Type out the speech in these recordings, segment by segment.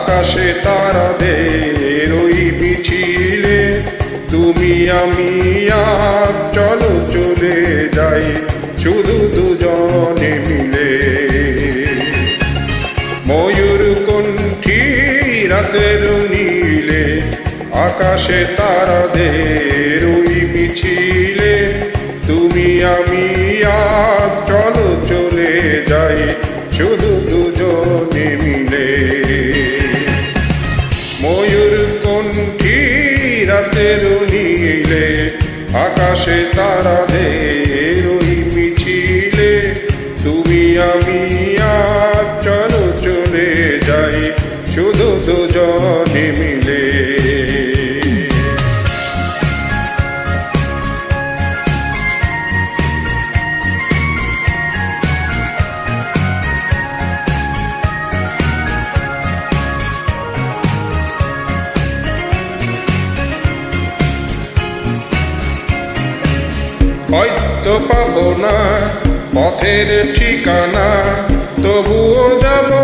আকাশে তারাদের ওই মিছিলে তুমি আমি আজ চলো চলে যাই শুধু দুজনে মিলে। ময়ূর কণ্ঠী রাতের নীলে আকাশে তারাদের ওই মিছিলে তুমি আমি আজ চলো চলে যাই শুধু দুজনে মিলে। ময়ূর কণ্ঠী রাতের নীলে আকাশে তারাদের ওই মিছিলে তুমি আমি আজ চলো চলে যাই শুধু দুজনে মিলে। হয়তো পাবো না পথের ঠিকানা তবুও যাবো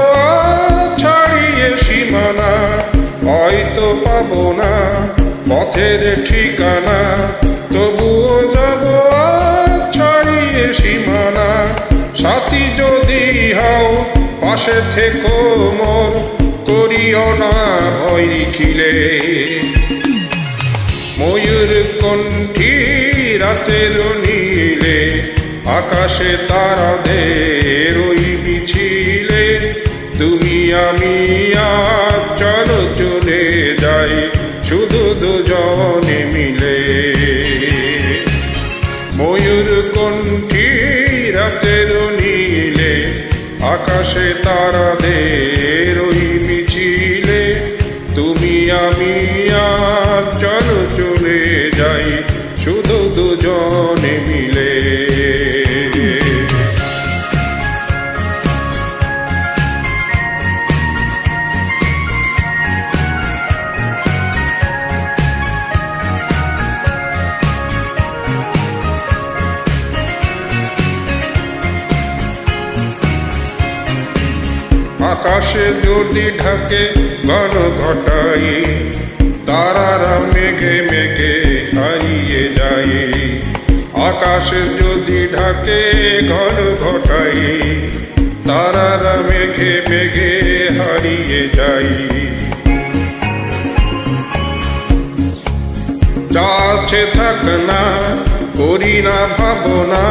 ছাড়িয়ে সীমানা। হয়তো পাবো না পথের ঠিকানা তবুও যাবো ছাড়িয়ে সীমানা। সাথী যদি হও পাশে থেকো মোর করিও না ভয় খিলে। ময়ূর কণ্ঠী রাতের নীলে আকাশে তারাদের ওই মিছিলে তুমি আমি আজ চলো চলে যাই শুধু দুজনে মিলে। ময়ূর কণ্ঠী রাতের নীলে আকাশে তারাদের ওই মিছিলে তুমি আমি আজ চলো চলে যাই শুধু দুজনে মিলে। আকাশে যদি ঢাকে ঘন ঘটাই তারারা মেঘে মেঘে হারিয়ে যায়। আকাশে যদি ঢাকে ঘন ঘটাই তারারা মেঘে মেঘে হারিয়ে যায়। যা আছে থাক না করি না ভাবনা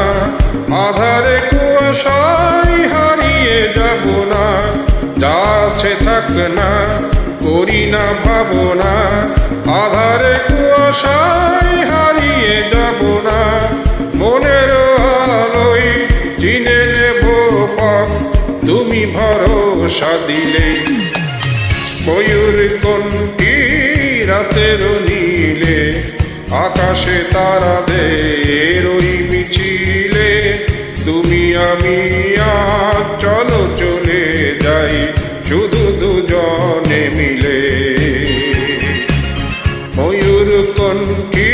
আধারে কুয়াশায় হারিয়ে যাব না। যা আছে থাক না করি না ভাবনা আধারে কুয়াশায় হারিয়ে যাব না। মনের আলোয় চিনে নেব পথ তুমি ভরসা দিলে। ময়ূর কণ্ঠী রাতের নীলে আকাশে তারাদের ওই মিছিলে তুমি আমি আজ চলো চলে যাই শুধু দুজনে মিলে। ময়ূর কণ্ঠী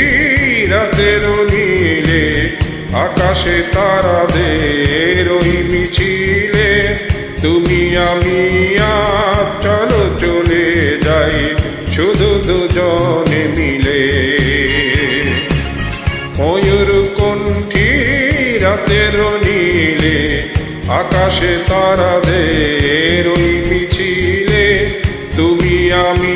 রাতের নীলে আকাশে তারাদের ওই মিছিলে তুমি আমি আজ চলো চলে যাই শুধু দুজনে মিলে। ময়ূর কণ্ঠী রাতের নীলে আকাশে তারাদের ওই মিছিলে তুমি আমি